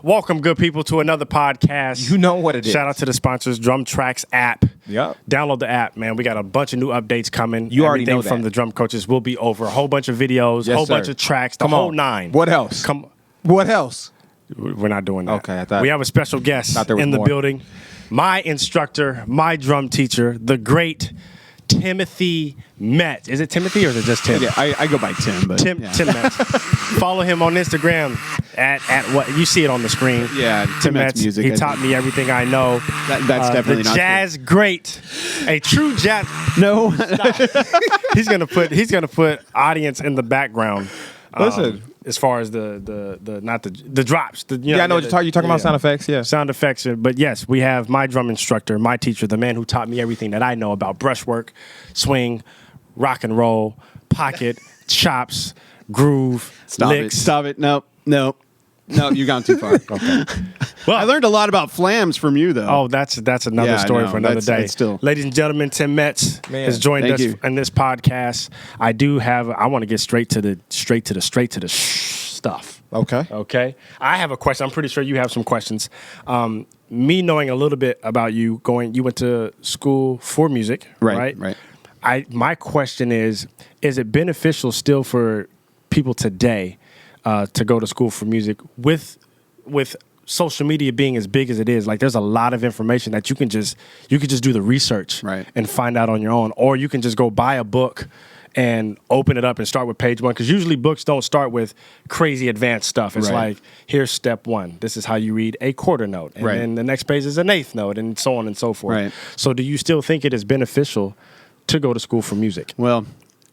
Welcome, good people, to another podcast. You know what it is. Shout out to the sponsors, DrumTrax app. Yep. Download the app, man. We got a bunch of new updates coming. You already know Everything from that. the drum coaches will be over. A whole bunch of videos, Yes, whole sir. bunch of tracks, the Come whole on. nine. What else? What else? We're not doing that. Okay, I thought- we have a special guest Thought there was in the more. building. My instructor, my drum teacher, the great Timothy Metz. Is it Timothy or is it just Tim? Yeah, I go by Tim, but Tim Metz. Follow him on Instagram at what you see it on the screen. Yeah, Tim Metz Metz. music, He I taught think. me everything I know. That's definitely the not jazz great, a true jazz. No, He's gonna put audience in the background. Listen. As far as the drops. Yeah, I know what you're talking about. Sound effects. Yeah. Sound effects. But yes, we have my drum instructor, my teacher, the man who taught me everything that I know about brushwork, swing, rock and roll, pocket, chops, groove, licks. Stop it. No, you've gone too far. Okay. Well, I learned a lot about flams from you, though. Oh, that's another Yeah, I story know. for another day. That's still- Ladies and gentlemen, Tim Metz Man, has joined thank us you. in this podcast. I want to get straight to the stuff. Okay. Okay. I have a question. I'm pretty sure you have some questions. Me knowing a little bit about you, you went to school for music, right? Right. My question is it beneficial still for people today to go to school for music with social media being as big as it is? Like, there's a lot of information that you can just do the research Right. and find out on your own, or you can just go buy a book and open it up and start with page one, because usually books don't start with crazy advanced stuff. It's Right. like, here's step one. This is how you read a quarter note, and Right. then the next page is an eighth note, and so on and so forth. Right. So do you still think it is beneficial to go to school for music? Well,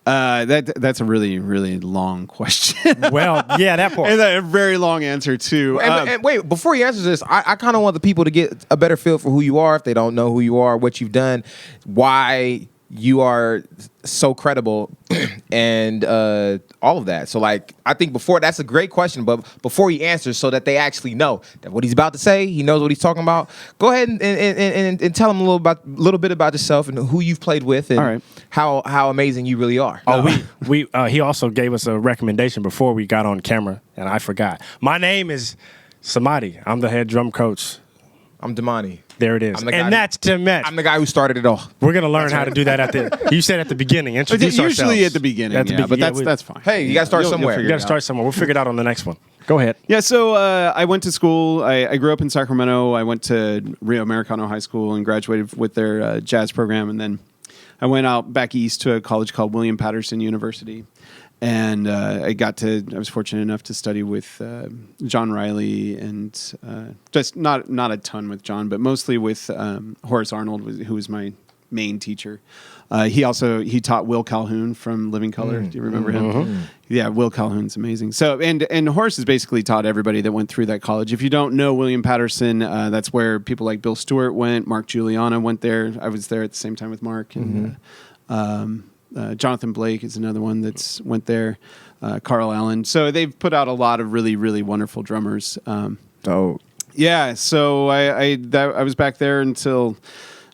that's a really, really long question. Well, yeah, that part. And a very long answer, too. And wait, before he answers this, I kind of want the people to get a better feel for who you are if they don't know who you are, what you've done, why you are so credible, and all of that. So, like, I think that's a great question, but before he answers, so that they actually know that what he's about to say, he knows what he's talking about, go ahead and tell him a little bit about yourself and who you've played with and All right. how amazing you really are. Oh, he also gave us a recommendation before we got on camera, and I forgot. My name is Samadi. I'm the head drum coach. I'm Damani. There it is. I'm the guy And that's Tim Metz. I'm the guy who started it all. We're going to learn how to do that you said at the beginning. Introduce ourselves. Usually at the beginning, but that's fine. Hey, you got to start somewhere. You got to start somewhere. We'll figure it out on the next one. Go ahead. Yeah, so I went to school. I grew up in Sacramento. I went to Rio Americano High School and graduated with their jazz program. And then I went out back east to a college called William Paterson University. And I was fortunate enough to study with John Riley and just not a ton with John, but mostly with Horace Arnold, who was my main teacher. He taught Will Calhoun from Living Color. Do you remember him? Mm-hmm. Yeah, Will Calhoun's amazing. So and Horace has basically taught everybody that went through that college. If you don't know William Paterson, that's where people like Bill Stewart went. Mark Giuliano went there. I was there at the same time with Mark. And Jonathan Blake is another one that's went there. Carl Allen. So they've put out a lot of really, really wonderful drummers. Dope. Yeah, so I was back there until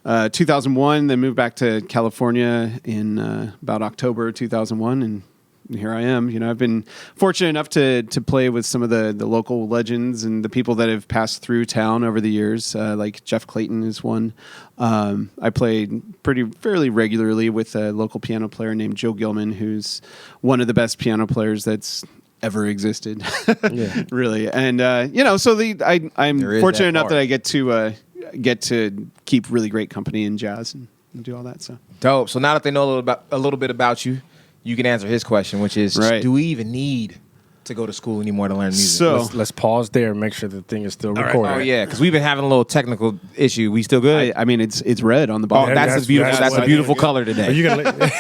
2001, then moved back to California in about October 2001, and here I am. You know, I've been fortunate enough to play with some of the local legends and the people that have passed through town over the years, like Jeff Clayton is one. I played fairly regularly with a local piano player named Joe Gilman, who's one of the best piano players that's ever existed. Yeah. Really. And so I'm fortunate enough that I get to keep really great company in jazz and do all that. So Dope. So now that they know a little bit about you, you can answer his question, which is, Right. do we even need to go to school anymore to learn music? So Let's pause there and make sure the thing is still recording. Oh yeah, because we've been having a little technical issue. We still good? I mean, it's red on the Oh, bottom. that's a beautiful. That's a what- beautiful color today. Are you gonna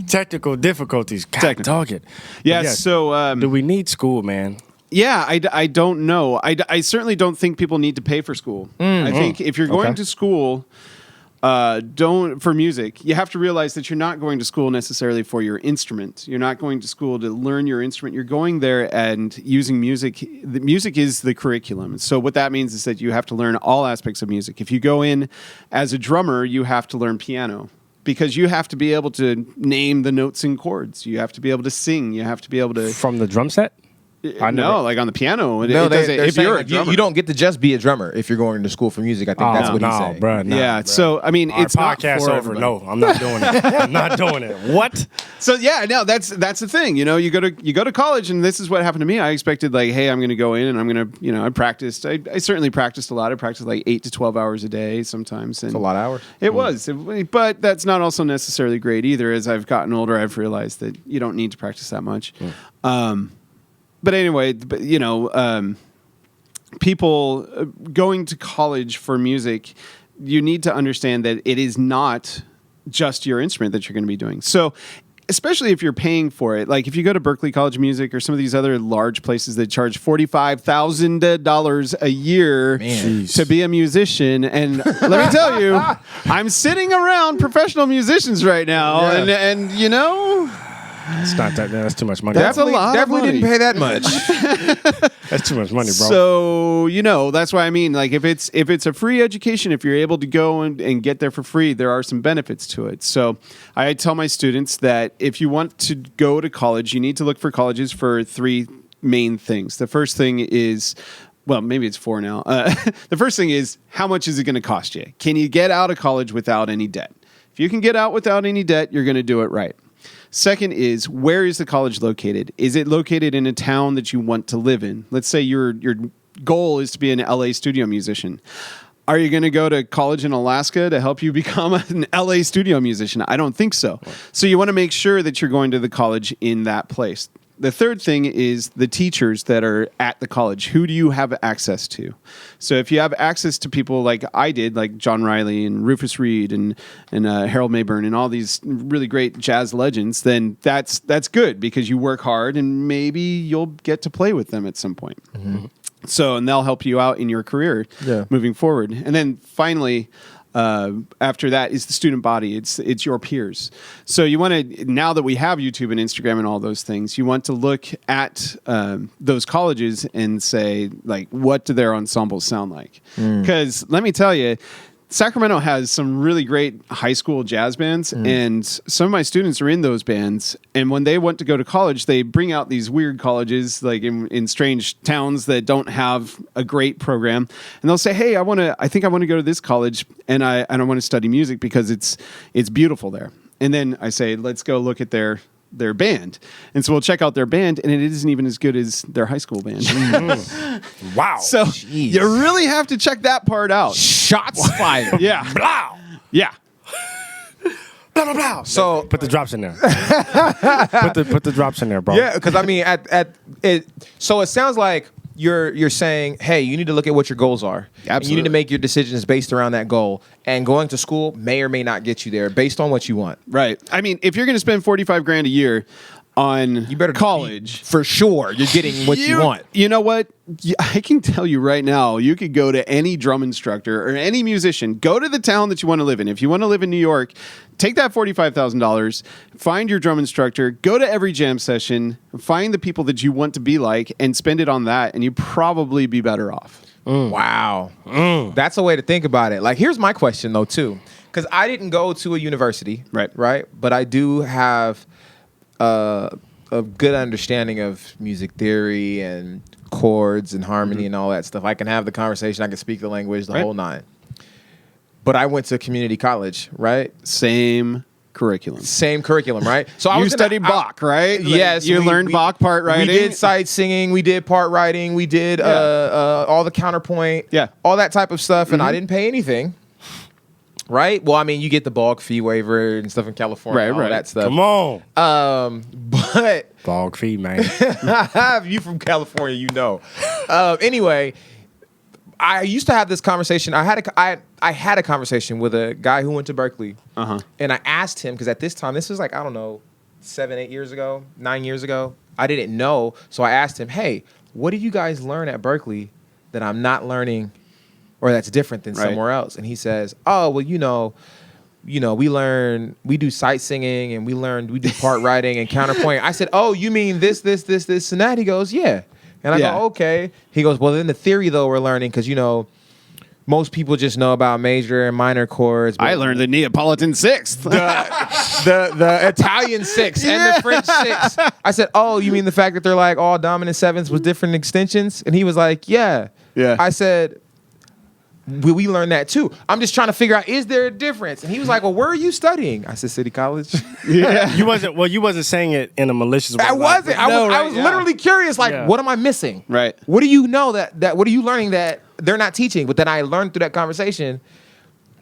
technical difficulties? God, Technical. dog it. Yeah. But So do we need school, man? yeah, I don't know. I certainly don't think people need to pay for school. I think if you're going Okay. to school, for music, you have to realize that you're not going to school necessarily for your instrument. You're not going to school to learn your instrument. You're going there and using music. The music is the curriculum. So what that means is that you have to learn all aspects of music. If you go in as a drummer, you have to learn piano, because you have to be able to name the notes and chords. You have to be able to sing. You have to be able to... From the drum set? No, like on the piano. No, it doesn't, they're if saying you're a like, drummer. you don't get to just be a drummer if you're going to school for music. I think that's what he's saying. Bro, no, yeah. bruh. So I mean, Our it's not podcast for over. everybody. No, I'm not doing it. I'm not doing it. What? So yeah, no, that's the thing. You know, you go to college, and this is what happened to me. I expected like, hey, I'm going to go in and I'm going to, you know, I practiced. I certainly practiced a lot. I practiced like 8 to 12 hours a day sometimes. And It's a lot of hours. It was, but that's not also necessarily great either. As I've gotten older, I've realized that you don't need to practice that much. But anyway, you know, people going to college for music, you need to understand that it is not just your instrument that you're going to be doing. So especially if you're paying for it, like if you go to Berklee College of Music or some of these other large places that charge $45,000 a year to be a musician, and let me tell you, I'm sitting around professional musicians right now, and you know, It's not that. That's too much money. That's a lot of Definitely money. didn't pay that much. That's too much money, bro. So, you know, that's why I mean, like, if it's a free education, if you're able to go and get there for free, there are some benefits to it. So I tell my students that if you want to go to college, you need to look for colleges for 3 main things. The first thing is, well, maybe it's 4 now. The first thing is, how much is it going to cost you? Can you get out of college without any debt? If you can get out without any debt, you're going to do it right. Second is, where is the college located? Is it located in a town that you want to live in? Let's say your goal is to be an LA studio musician. Are you going to go to college in Alaska to help you become an LA studio musician? I don't think so. So you want to make sure that you're going to the college in that place. The third thing is the teachers that are at the college. Who do you have access to? So if you have access to people like I did, like John Riley and Rufus Reed and Harold Mayburn and all these really great jazz legends, then that's good because you work hard and maybe you'll get to play with them at some point. Mm-hmm. So, and they'll help you out in your career moving forward. And then finally, after that is the student body. It's your peers. So you want to, now that we have YouTube and Instagram and all those things, you want to look at those colleges and say, like, what do their ensembles sound like? Because let me tell you, Sacramento has some really great high school jazz bands, and some of my students are in those bands. And when they want to go to college, they bring out these weird colleges, like in strange towns that don't have a great program. And they'll say, "Hey, I think I want to go to this college, and I want to study music because it's beautiful there." And then I say, "Let's go look at their band." And so we'll check out their band, and it isn't even as good as their high school band. Wow. So you really have to check that part out. Shots fired. Yeah. Blow. Yeah. Blah, blah, blah. So put the drops in there. put the drops in there, bro. yeah, because I mean, at it. So it sounds like you're saying, hey, you need to look at what your goals are. Absolutely. And you need to make your decisions based around that goal. And going to school may or may not get you there based on what you want. Right. I mean, if you're going to spend $45,000 a year on You better college, for sure. You're getting what you want. You know what? I can tell you right now, you could go to any drum instructor or any musician, go to the town that you want to live in. If you want to live in New York, take that $45,000, find your drum instructor, go to every jam session, find the people that you want to be like, and spend it on that, and you'd probably be better off. Wow. That's a way to think about it. Like, here's my question, though, too. Because I didn't go to a university. Right. But I do have a good understanding of music theory and chords and harmony and all that stuff. I can have the conversation. I can speak the language, the whole nine. But I went to community college, right? Same curriculum, right? So you studied Bach, right? Yes. You learned Bach part writing. We did sight singing. We did part writing. We did all the counterpoint. Yeah. All that type of stuff. And I didn't pay anything. Right? Well, I mean, you get the bog fee waiver and stuff in California, all that stuff. Come on. But Bog fee, man. you from California, you know. Anyway, I used to have this conversation. I had a conversation with a guy who went to Berklee, and I asked him because at this time, this was like, I don't know, 7-8 years ago, 9 years ago. I didn't know, so I asked him, "Hey, what do you guys learn at Berklee that I'm not learning?" Or that's different than somewhere else. And he says, "Oh, well, you know, we do sight singing and we do part writing and counterpoint." I said, "Oh, you mean this, and that?" He goes, "Yeah." And I go, "Okay." He goes, "Well, in the theory, though, we're learning because, most people just know about major and minor chords. I learned the Neapolitan sixth. the Italian six and the French six. I said, oh, you mean the fact that they're like all dominant sevenths with different extensions? And he was like, yeah. I said, we learned that too. I'm just trying to figure out, is there a difference? And he was like, well, where are you studying? I said, City College. You wasn't saying it in a malicious way. I wasn't. I was literally curious, like, what am I missing? Right. What do you know that what are you learning that they're not teaching? But then I learned through that conversation,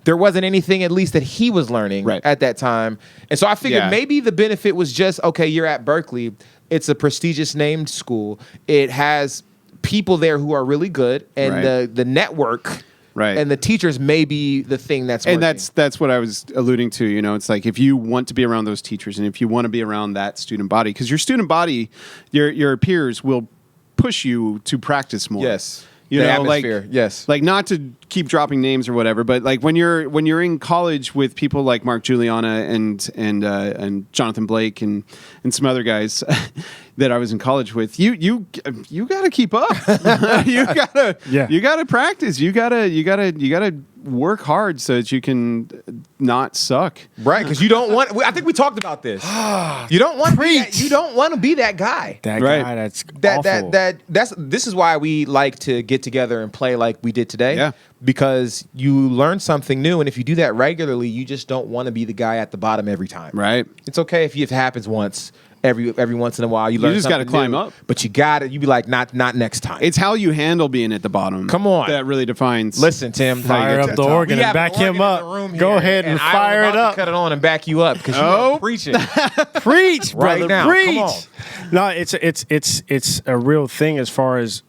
there wasn't anything at least that he was learning at that time. And so I figured maybe the benefit was just, okay, you're at Berkeley. It's a prestigious named school. It has people there who are really good. And the network and the teachers may be the thing that's working. And that's what I was alluding to. You know, it's like if you want to be around those teachers and if you want to be around that student body, because your student body, your peers will push you to practice more. Yes. You the know, atmosphere. Yes. Like not to keep dropping names or whatever, but like when you're in college with people like Mark Juliana and Jonathan Blake and some other guys that I was in college with, you got to keep up. you got to practice. You got to work hard so that you can not suck. Right, because you don't want. I think we talked about this. You don't want. You don't want to be that guy. That guy that's awful. This is why we like to get together and play like we did today. Yeah. Because you learn something new, and if you do that regularly, you just don't want to be the guy at the bottom every time. Right. It's okay if it happens once. Every once in a while, you learn. You just got to climb new, up, but you got it. You be like, not next time. It's how you handle being at the bottom. Come on, that really defines. Listen, Tim, fire up the organ and back him up. Go ahead and fire it up. Cut it on and back you up because you're preaching. Preach, brother. Right now. Preach. Come on. No, it's a real thing as far as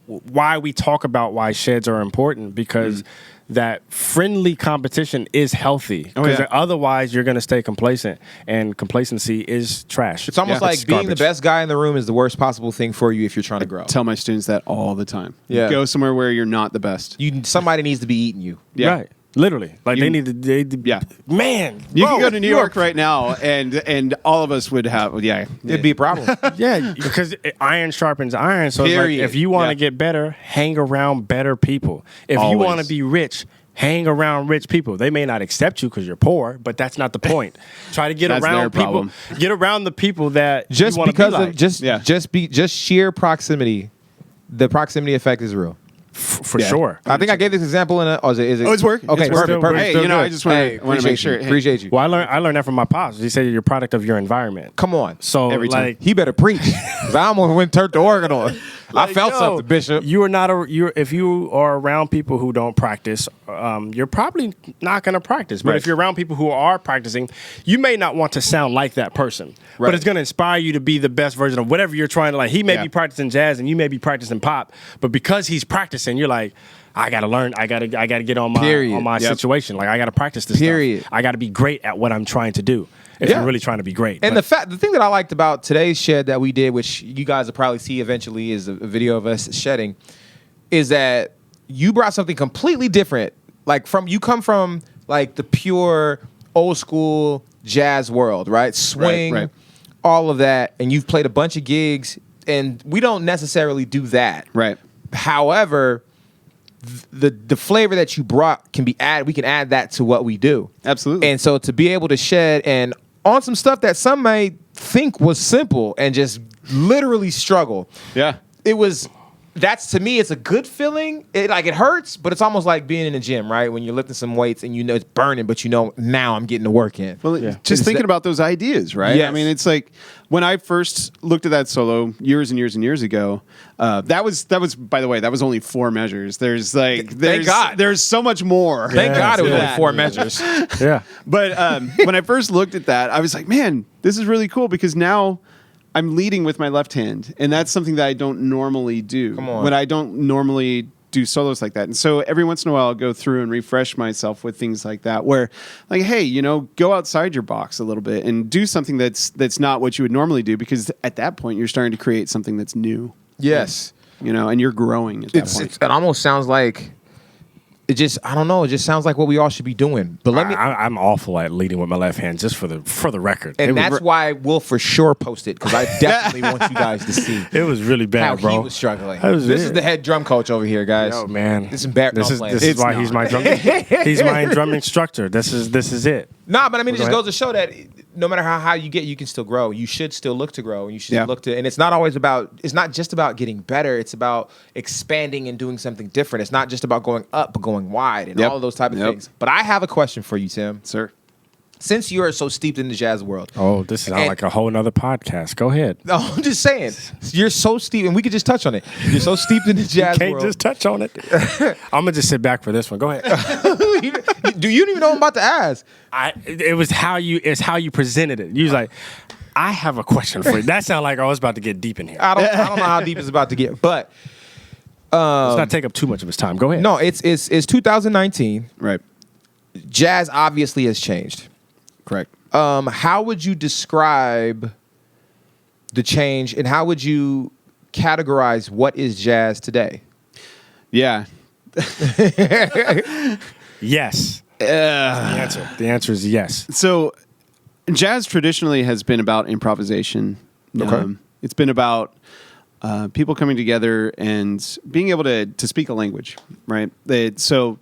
why we talk about why sheds are important, because that friendly competition is healthy, because otherwise you're going to stay complacent, and complacency is trash. It's almost like being the best guy in the room is the worst possible thing for you if you're trying to grow. I tell my students that all the time. Yeah. Go somewhere where you're not the best. Somebody needs to be eating you. Yeah. Right. Literally, like they need to. Man, you can go to New York right now, and all of us would have. It'd be a problem. Yeah, because iron sharpens iron. So it's like, if you want to get better, hang around better people. If you want to be rich, hang around rich people. They may not accept you because you're poor, but that's not the point. Try to get around people. Get around the people that just you want because to be like. of just sheer proximity. The proximity effect is real. For sure. I think I gave this example in is it? Oh, it's working. Okay, it's perfect. Hey, I just want to make sure. Appreciate you. Well, I learned that from my pops. He said you're a product of your environment. Come on. So every time. He better preach. Because I almost went and turned the organ on. I felt something, Bishop. You are not if you are around people who don't practice, you're probably not going to practice. But if you're around people who are practicing, you may not want to sound like that person. But it's going to inspire you to be the best version of whatever you're trying to like. He may be practicing jazz and you may be practicing pop, but because he's practicing, you're like, I gotta learn. I gotta get on my situation. Like I gotta practice this stuff. I gotta be great at what I'm trying to do. If you're really trying to be great. And the thing that I liked about today's shed that we did, which you guys will probably see eventually, is a video of us shedding, is that you brought something completely different. Like you come from like the pure old school jazz world, right? Swing, all of that, and you've played a bunch of gigs, and we don't necessarily do that. Right. However, the flavor that you brought can be added. We can add that to what we do. Absolutely. And so to be able to shed and on some stuff that some may think was simple and just literally struggle. Yeah. That's to me, it's a good feeling. It hurts, but it's almost like being in the gym, right? When you're lifting some weights and you know it's burning, but you know now I'm getting the work in. Well, just thinking about those ideas, right? Yes. I mean, it's like when I first looked at that solo years and years and years ago. That was by the way, that was only 4 measures. Thank God, there's so much more. Thank God it was only 4 measures. Yeah, but when I first looked at that, I was like, man, this is really cool because now I'm leading with my left hand, and that's something that I don't normally do. Come on. When I don't normally do solos like that. And so every once in a while I'll go through and refresh myself with things like that where like, hey, go outside your box a little bit and do something that's not what you would normally do, because at that point you're starting to create something that's new. Yes. And you're growing at that point. It almost sounds like it just, I don't know. It just sounds like what we all should be doing. But let me. I'm awful at leading with my left hand, just for the record. And that's why we'll for sure post it, because I definitely want you guys to see. It was really bad, how bro. he was struggling. This is the head drum coach over here, guys. Yo, man, this is why he's my drum. He's my drum instructor. This is it. Nah, but I mean, it just goes to show that no matter how high you get, you can still grow. You should still look to grow, and you should look to. And it's not always about. It's not just about getting better. It's about expanding and doing something different. It's not just about going up, but going wide, and all of those type of things. But I have a question for you, Tim. Sir. Since you are so steeped in the jazz world. Oh, this is like a whole nother podcast. Go ahead. No, I'm just saying. You're so steeped, and we could just touch on it. You're so steeped in the jazz world. You can't just touch on it. I'm going to just sit back for this one. Go ahead. Do you even know I'm about to ask? It's how you presented it. You was like, I have a question for you. That sounded like I was about to get deep in here. I don't know how deep it's about to get, but let's not take up too much of his time. Go ahead. No, it's 2019. Right. Jazz obviously has changed. Correct. How would you describe the change, and how would you categorize what is jazz today? Yeah. Yes. The answer is yes. So, jazz traditionally has been about improvisation. Okay. It's been about people coming together and being able to speak a language, right? So,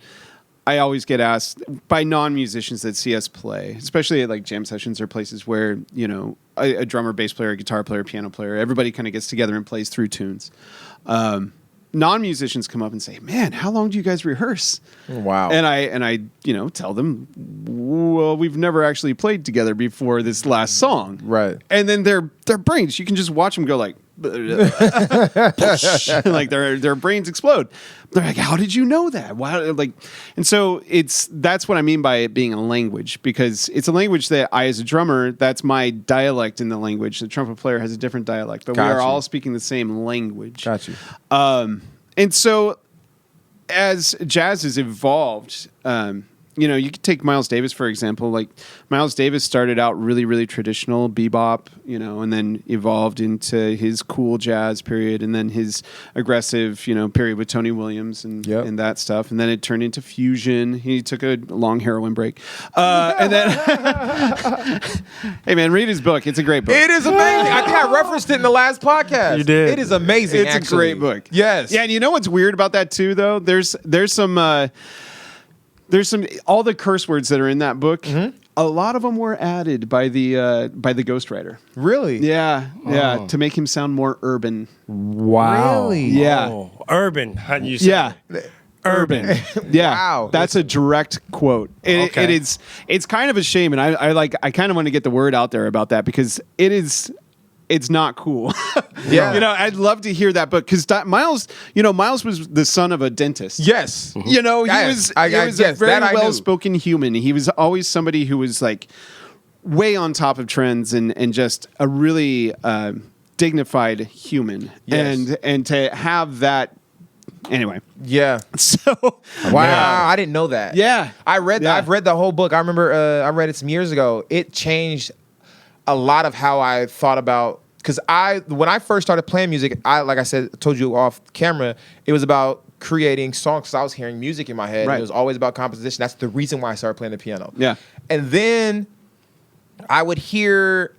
I always get asked by non-musicians that see us play, especially at like jam sessions or places where, you know, a drummer, bass player, a guitar player, piano player, everybody kind of gets together and plays through tunes. Non-musicians come up and say, "Man, how long do you guys rehearse?" Wow. And I tell them, "Well, we've never actually played together before this last song." Right. And then their brains, you can just watch them go like like their brains explode. They're like, "How did you know that?" Wow, like, and so that's what I mean by it being a language, because it's a language that I, as a drummer, that's my dialect in the language. The trumpet player has a different dialect, but we are all speaking the same language. Got you. And so, as jazz has evolved, you know, you could take Miles Davis, for example. Like, Miles Davis started out really, really traditional bebop, you know, and then evolved into his cool jazz period, and then his aggressive, you know, period with Tony Williams and that stuff. And then it turned into fusion. He took a long heroin break. And then, hey, man, read his book. It's a great book. It is amazing. I think I referenced it in the last podcast. You did. It is amazing. It's a great book. Yes. Yeah, and you know what's weird about that, too, though? There's some all the curse words that are in that book. Mm-hmm. A lot of them were added by the ghostwriter. Really? Yeah, to make him sound more urban. Wow. Really? Yeah. Oh, urban. How do you say? Yeah. Urban. Yeah. Wow. That's a direct quote. It's kind of a shame, and I kind of want to get the word out there about that, because it's not cool. Yeah. You know, I'd love to hear that book, because Miles was the son of a dentist. Yes. Mm-hmm. You know, he was a very well-spoken human. He was always somebody who was like way on top of trends and just a really dignified human. Yes. And to have that, anyway. Yeah. So wow, yeah. I didn't know that. Yeah. I've read the whole book. I remember I read it some years ago. It changed a lot of how I thought about, because when I first started playing music, like I said, told you off camera, it was about creating songs, because I was hearing music in my head. Right. And it was always about composition. That's the reason why I started playing the piano. Yeah. And then I would hear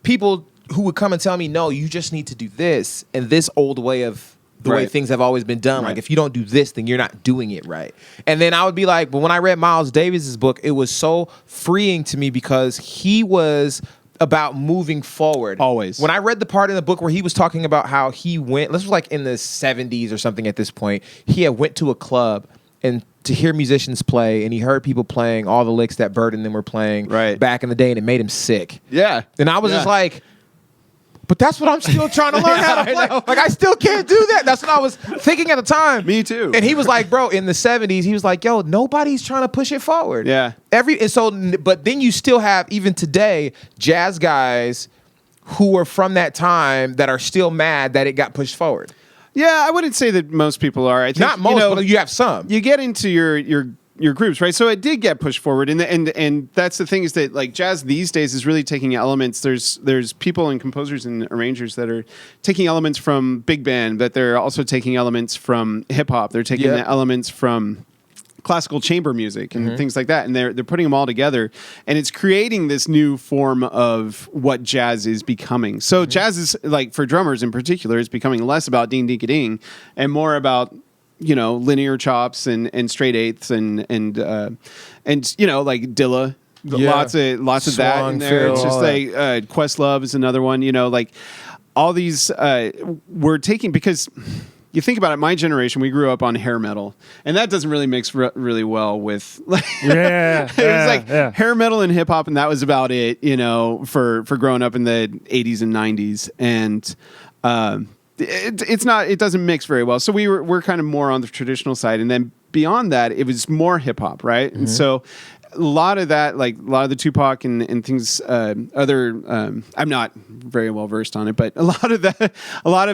people who would come and tell me, "No, you just need to do this," and this old way of the way things have always been done. Right. Like, if you don't do this, then you're not doing it right. And then I would be like, but when I read Miles Davis's book, it was so freeing to me, because he was about moving forward. Always. When I read the part in the book where he was talking about how he went, this was like in the 70s or something at this point, he had went to a club and to hear musicians play, and he heard people playing all the licks that Bird and them were playing back in the day, and it made him sick. Yeah. And I was just like, but that's what I'm still trying to learn how to play. Like, I still can't do that. That's what I was thinking at the time. Me too. And he was like, bro, in the 70s, he was like, yo, nobody's trying to push it forward. Yeah. But then you still have, even today, jazz guys who are from that time that are still mad that it got pushed forward. Yeah, I wouldn't say that most people are. I think, not most, but you have some. You get into your groups, right? So it did get pushed forward, and that's the thing, is that like jazz these days is really taking elements. There's people and composers and arrangers that are taking elements from big band, but they're also taking elements from hip hop. They're taking the elements from classical chamber music and things like that, and they're putting them all together, and it's creating this new form of what jazz is becoming. So jazz is, like, for drummers in particular, is becoming less about ding ding ding and more about, you know, linear chops and straight eighths and you know, like Dilla. Yeah. Lots of that in there. Fill, It's just like Questlove is another one. You know, like all these we're taking, because you think about it. My generation, we grew up on hair metal, and that doesn't really mix really well with. Like, it was like hair metal and hip hop, and that was about it. You know, for growing up in the 80s and 90s, and it's not. It doesn't mix very well. So we're kind of more on the traditional side, and then beyond that, it was more hip hop, right? And so. A lot of that, like a lot of the Tupac and things, I'm not very well versed on it, but a lot of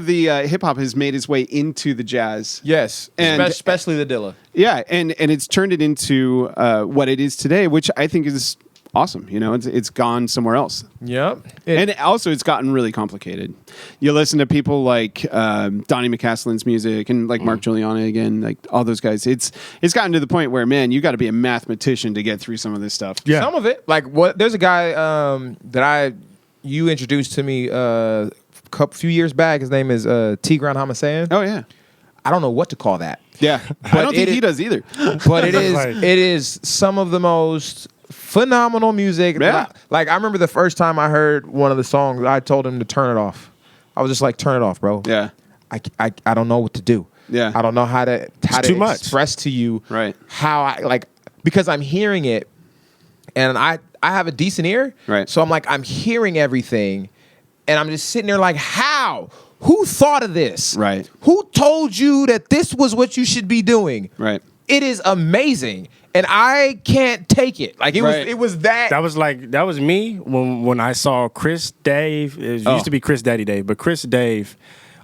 the hip hop has made its way into the jazz. Yes, and especially the Dilla. Yeah, and it's turned it into what it is today, which I think is awesome. You know, it's gone somewhere else. Yep. And also, it's gotten really complicated. You listen to people like Donnie McCaslin's music and like Mark Giuliani again, like all those guys. It's gotten to the point where, man, you got to be a mathematician to get through some of this stuff. Yeah. Some of it. Like, what? There's a guy that you introduced to me a few years back. His name is Tigran Hamasyan. Oh, yeah. I don't know what to call that. Yeah. I don't think he does either. But it is some of the most phenomenal music. Yeah. Like, I remember the first time I heard one of the songs, I told him to turn it off. I was just like, turn it off, bro. Yeah. I don't know what to do. Yeah. I don't know how to express to you how I, like, because I'm hearing it and I have a decent ear. Right. So I'm like, I'm hearing everything and I'm just sitting there like, how? Who thought of this? Right. Who told you that this was what you should be doing? Right. It is amazing, and I can't take it. Like it was that. That was me when I saw Chris Dave. It used to be Chris Daddy Dave, but Chris Dave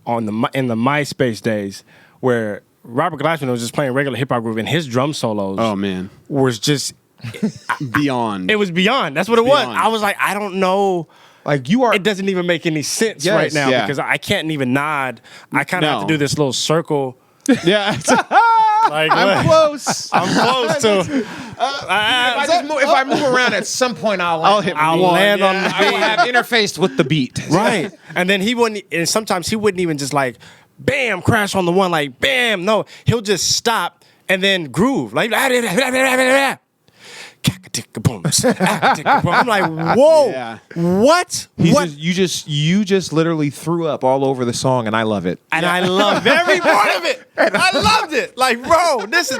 in the MySpace days, where Robert Glassman was just playing regular hip hop groove, and his drum solos. Oh man, was just beyond. It was beyond. That's what it was. I was like, I don't know. Like you are. It doesn't even make any sense right now because I can't even nod. I kind of have to do this little circle. Yeah. Like, I'm close. I'm close to. If I move around at some point, I'll land on the beat. I will have interfaced with the beat. Right. And then he wouldn't, and sometimes he wouldn't even just like, bam, crash on the one, like, bam. No, he'll just stop and then groove. Like, I'm like, whoa, what? You just literally threw up all over the song, and I love it. And I love every part of it. And I loved it. Like, bro, this is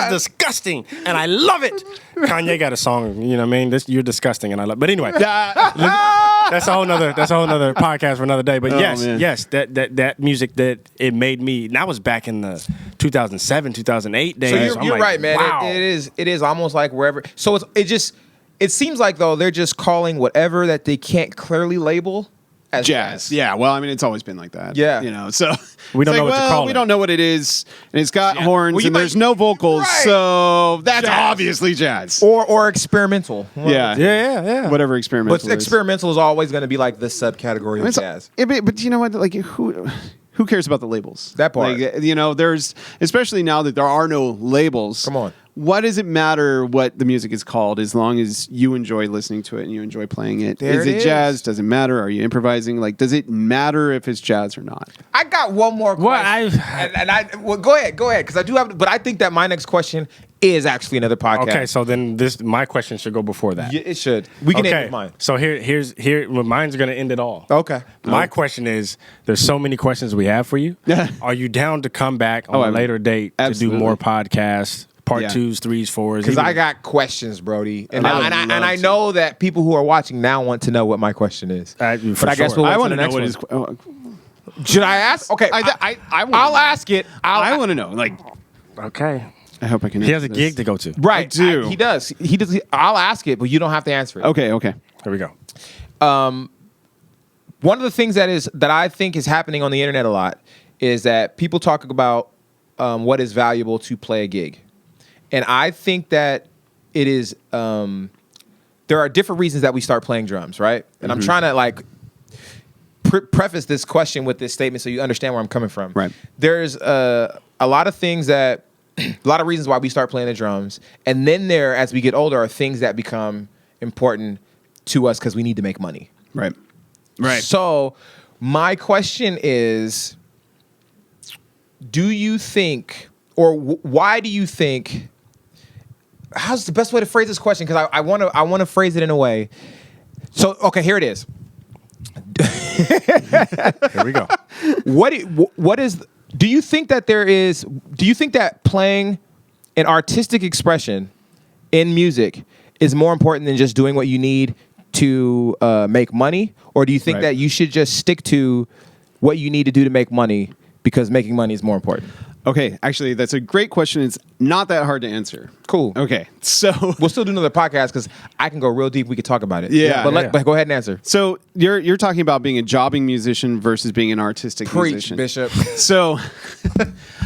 disgusting, and I love it. Kanye got a song, you know what I mean? You're disgusting, and I love. But anyway, that's a whole nother podcast for another day. But yes, that music that it made me. And that was back in the 2007, 2008 days. So you're right, man. Wow. It is almost like wherever. So it seems like though they're just calling whatever that they can't clearly label as jazz. Yeah, well, I mean, it's always been like that. Yeah, you know, so we don't know what to call it. We don't know what it is, and it's got horns and there's no vocals, so that's obviously jazz or experimental. Yeah. Whatever experimental. But experimental is always going to be like the subcategory of jazz. But you know what? Like who cares about the labels? That part. Like, you know, there's especially now that there are no labels. Come on. What does it matter what the music is called as long as you enjoy listening to it and you enjoy playing it? Is it jazz? Does it matter? Are you improvising? Like, does it matter if it's jazz or not? I got one more question. Go ahead, because I do have. But I think that my next question is actually another podcast. Okay, so then my question should go before that. Yeah, it should. We can end with mine. So here's mine's going to end it all. Okay. My question is: there's so many questions we have for you. Are you down to come back on a later date to do more podcasts? Part 2s, 3s, 4s. Because I got questions, Brody, and I know that people who are watching now want to know what my question is. But I guess we'll I want to know what is. Should I ask? Okay, I'll ask it. I want to know. Like, okay. I hope I can. He has a gig to go to. Right, I do. He does. He does. I'll ask it, but you don't have to answer it. Okay. Here we go. One of the things that I think is happening on the internet a lot is that people talk about what is valuable to play a gig. And I think that it is, there are different reasons that we start playing drums, right? And I'm trying to like preface this question with this statement so you understand where I'm coming from. Right. There's a lot of things that a lot of reasons why we start playing the drums. And then there, as we get older, are things that become important to us because we need to make money. Right. Right. So my question is, do you think, or why do you think, how's the best way to phrase this question? Because I want to phrase it in a way. So, okay, here it is. Here we go. Do you think that playing an artistic expression in music is more important than just doing what you need to make money? Or do you think that you should just stick to what you need to do to make money because making money is more important? Okay, actually, that's a great question. It's not that hard to answer. Cool. Okay, so we'll still do another podcast because I can go real deep. We could talk about it. Yeah. But go ahead and answer. So you're talking about being a jobbing musician versus being an artistic Preach, musician. Bishop. So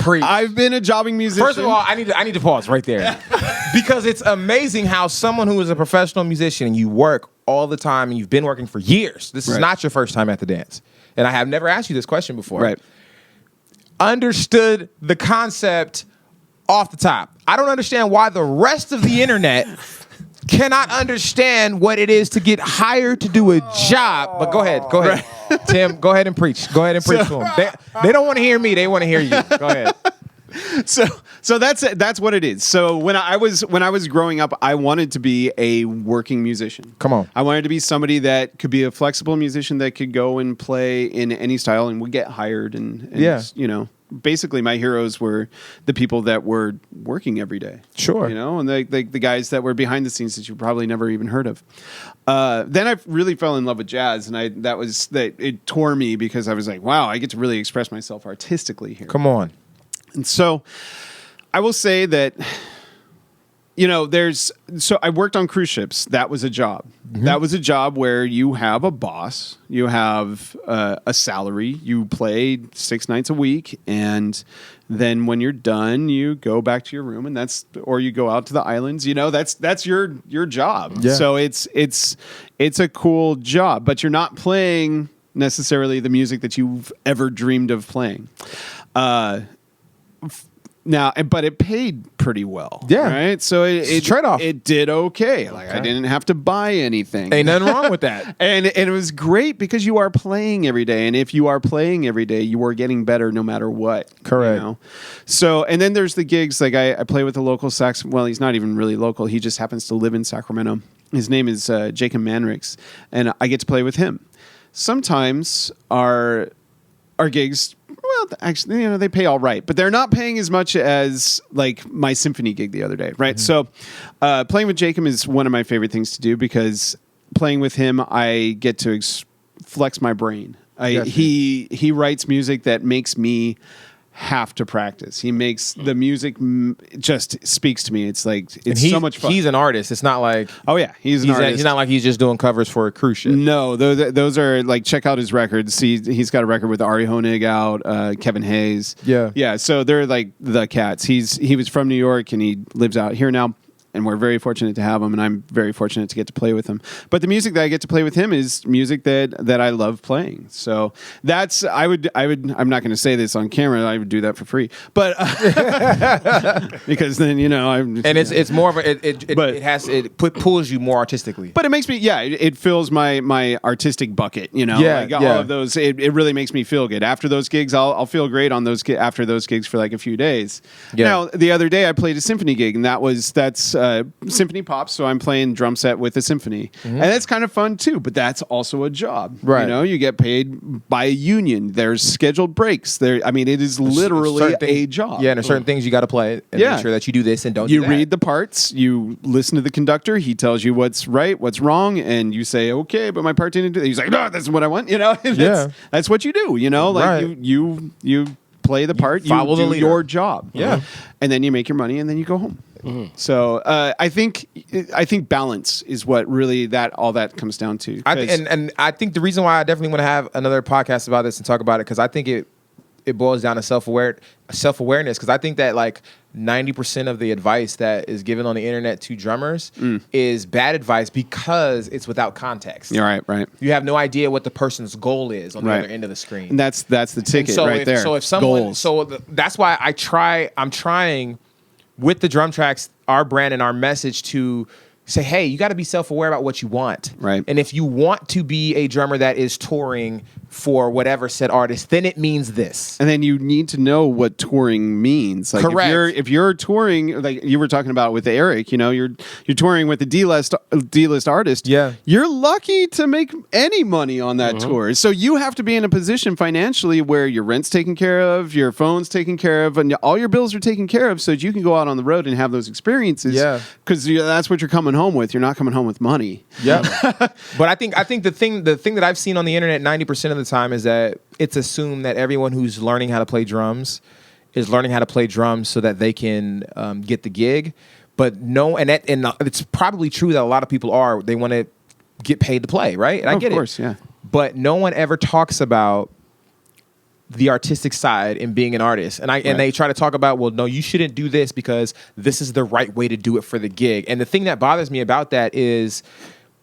Preach. I've been a jobbing musician. First of all, I need to pause right there because it's amazing how someone who is a professional musician and you work all the time and you've been working for years. This is not your first time at the dance, and I have never asked you this question before. Right. Understood the concept off the top. I don't understand why the rest of the internet cannot understand what it is to get hired to do a job. But go ahead. Right. Tim, go ahead and preach. Go ahead and preach to them. They don't want to hear me. They want to hear you. Go ahead. So that's what it is. So when I was growing up, I wanted to be a working musician. Come on. I wanted to be somebody that could be a flexible musician that could go and play in any style and would get hired and you know, basically my heroes were the people that were working every day. Sure. You know, and the guys that were behind the scenes that you probably never even heard of. Then I really fell in love with jazz, and it tore me because I was like, wow, I get to really express myself artistically here. Come on. And so I will say that, you know, so I worked on cruise ships. That was a job. Mm-hmm. That was a job where you have a boss, you have a salary, you play 6 nights a week, and then when you're done, you go back to your room, and or you go out to the islands. You know, that's your job. Yeah. So it's a cool job, but you're not playing necessarily the music that you've ever dreamed of playing. Now, but it paid pretty well. Yeah. Right. So it trade-off. It did okay. Like I didn't have to buy anything. Ain't nothing wrong with that. and it was great because you are playing every day, and if you are playing every day, you are getting better no matter what. Correct. You know? So, and then there's the gigs. Like I play with a local sax. Well, he's not even really local. He just happens to live in Sacramento. His name is Jacob Manrix, and I get to play with him. Sometimes our gigs, well, actually, you know, they pay all right, but they're not paying as much as like my symphony gig the other day, right? Mm-hmm. So playing with Jacob is one of my favorite things to do because playing with him, I get to flex my brain. He writes music that makes me have to practice. He makes the music just speaks to me. It's like it's so much fun. He's an artist. It's not like he's an artist. He's not like he's just doing covers for a cruise ship. No, those are like, check out his records. He's got a record with Ari Honig out, Kevin Hayes. Yeah. So they're like the cats. He was from New York and he lives out here now. And we're very fortunate to have him, and I'm very fortunate to get to play with him. But the music that I get to play with him is music that I love playing. So that's I'm not going to say this on camera. I would do that for free, but because then it's more of it pulls you more artistically. But it makes me it fills my artistic bucket. You know, all of those. It really makes me feel good after those gigs. I'll feel great on those after those gigs for like a few days. Yeah. Now the other day I played a symphony gig, and that's symphony pop, so I'm playing drum set with a symphony, and that's kind of fun too. But that's also a job, right? You know, you get paid by a union. There's scheduled breaks. I mean, it is literally a job. Yeah, and there's certain things you got to play and make sure that you do this and don't. You read the parts. You listen to the conductor. He tells you what's right, what's wrong, and you say, "Okay, but my part didn't do that." He's like, "No, that's what I want." You know, that's what you do. You know, like you play the part. You follow the leader. Your job. Yeah, and then you make your money, and then you go home. Mm-hmm. So I think balance is what really all that comes down to. And I think the reason why I definitely want to have another podcast about this and talk about it, because I think it boils down to self-awareness, because I think that like 90% of the advice that is given on the internet to drummers is bad advice because it's without context. Yeah, right. You have no idea what the person's goal is on the other end of the screen. And that's the ticket right there. So if someone, that's why I'm trying with the DrumTrax, our brand and our message to say, hey, you got to be self-aware about what you want. Right. And if you want to be a drummer that is touring for whatever said artist, then it means this. And then you need to know what touring means. Like Correct. If you're touring, like you were talking about with Eric, you know, you're touring with a D-list artist. Yeah. You're lucky to make any money on that tour. So you have to be in a position financially where your rent's taken care of, your phone's taken care of, and all your bills are taken care of, so that you can go out on the road and have those experiences. Yeah. Because that's what you're coming home with. You're not coming home with money. Yeah. But I think the thing that I've seen on the internet 90% of the time is that it's assumed that everyone who's learning how to play drums is learning how to play drums so that they can get the gig. But no, and it's probably true that a lot of people they want to get paid to play, right? And I get it. Of course, yeah. But no one ever talks about the artistic side in being an artist. And they try to talk about, well, no, you shouldn't do this because this is the right way to do it for the gig. And the thing that bothers me about that is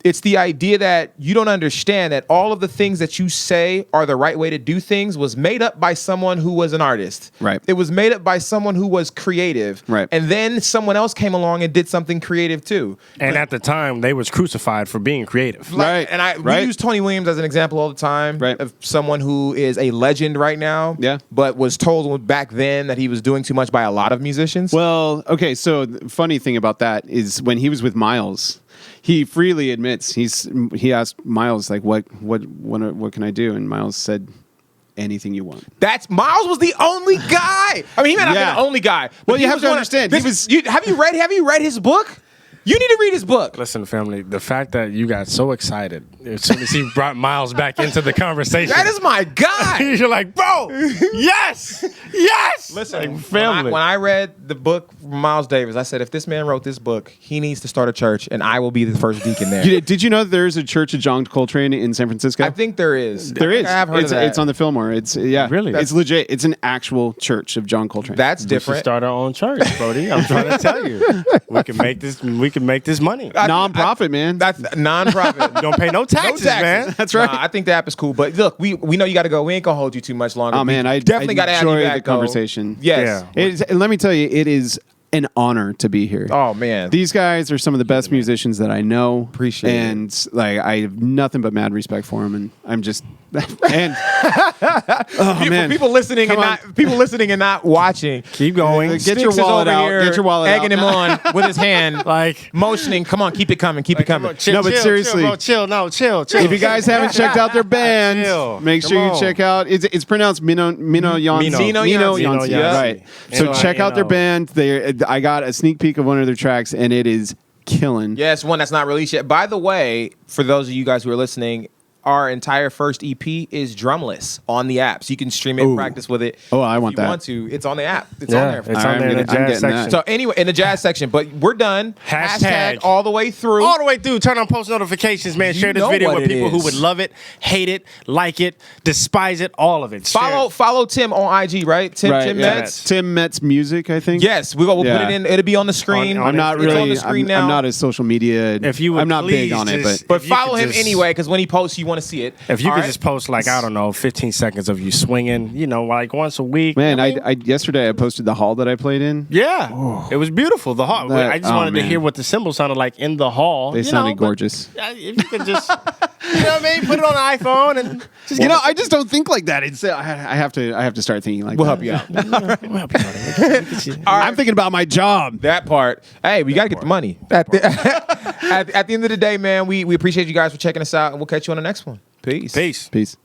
it's the idea that you don't understand that all of the things that you say are the right way to do things was made up by someone who was an artist. Right. It was made up by someone who was creative. Right. And then someone else came along and did something creative too. And at the time, they was crucified for being creative. Right. And we use Tony Williams as an example all the time of someone who is a legend right now. Yeah. But was told back then that he was doing too much by a lot of musicians. Well, okay, so the funny thing about that is when he was with Miles, he freely admits he asked Miles like what can I do, and Miles said anything you want. Miles was the only guy. I mean, he might not have been the only guy. Well, but you he have to was understand. Have you read his book? You need to read his book. Listen, family, the fact that you got so excited as soon as he brought Miles back into the conversation. That is my guy. You're like, bro, yes, yes. Listen, like, family. When I read the book from Miles Davis, I said, if this man wrote this book, he needs to start a church, and I will be the first deacon there. Did you know there's a church of John Coltrane in San Francisco? I think there is. There is. I have heard of that. It's on the Fillmore. It's Really? It's legit. It's an actual church of John Coltrane. That's We should different. start our own church, Brody. I'm trying to tell you, we can make this money. non-profit, man. That's non-profit. You don't pay no taxes, man. That's right. Nah, I think the app is cool. But look, we know you got to go. We ain't going to hold you too much longer. Oh man, I definitely got to have you enjoy back, the conversation. though. Yes. Yeah. And let me tell you, it is an honor to be here. Oh man. These guys are some of the best musicians that I know. Appreciate it. And like I have nothing but mad respect for them, and I'm just and oh man, People listening and not watching. Keep going. Get Sticks your is wallet over out. here Get your wallet egging out. him on with his hand, Like, motioning. Come on, keep it coming. Keep it coming. chill, No, but chill, seriously. chill, bro, chill. If you guys haven't checked out their band, Chill. make sure Come you on. check out. It's pronounced Mino Yancey. Mino Yancey. Yancey, yeah. Right. So Mino, check out their band. I got a sneak peek of one of their tracks, and it is killing. Yes, one that's not released yet. By the way, for those of you guys who are listening, our entire first EP is drumless on the app, so you can stream it and practice with it. Oh, I want if you that. want to. It's on the app. It's Yeah, on there. it's All on right, there in the I'm jazz getting that. section. So anyway, in the jazz section, but we're done. Hashtag all the way through. All the way through. Turn on post notifications, man. You Share this know video what with it people who is. would love it, hate it, like it, despise it, all of it. Share. Follow Tim on IG, right? Tim Right, yeah. Metz. Tim Metz Music, I think. Yes, we'll put Yeah. it in. It'll be on the screen. On I'm not It's really. on the screen now. I'm not a social media. If you would I'm not big please on it, just- but But If you follow could him just- anyway, because when he posts, you want to see it. If you All could right? just post like, I don't know, 15 seconds of you swinging, like once a week. man, I mean, I yesterday I posted the hall that I played in. yeah, it was beautiful. The hall. That- I just oh, wanted to man. hear what the cymbals sounded like in the hall. They sounded gorgeous. If you could just, you know what I mean, put it on an iPhone and just I just don't think like that. It's I have to start thinking like We'll that. help you out. We'll help you out. All right. I'm thinking about my job. That part. Hey, we got to get the money. At the end of the day, man, we appreciate you guys for checking us out, and we'll catch you on the next one. Peace. Peace. Peace.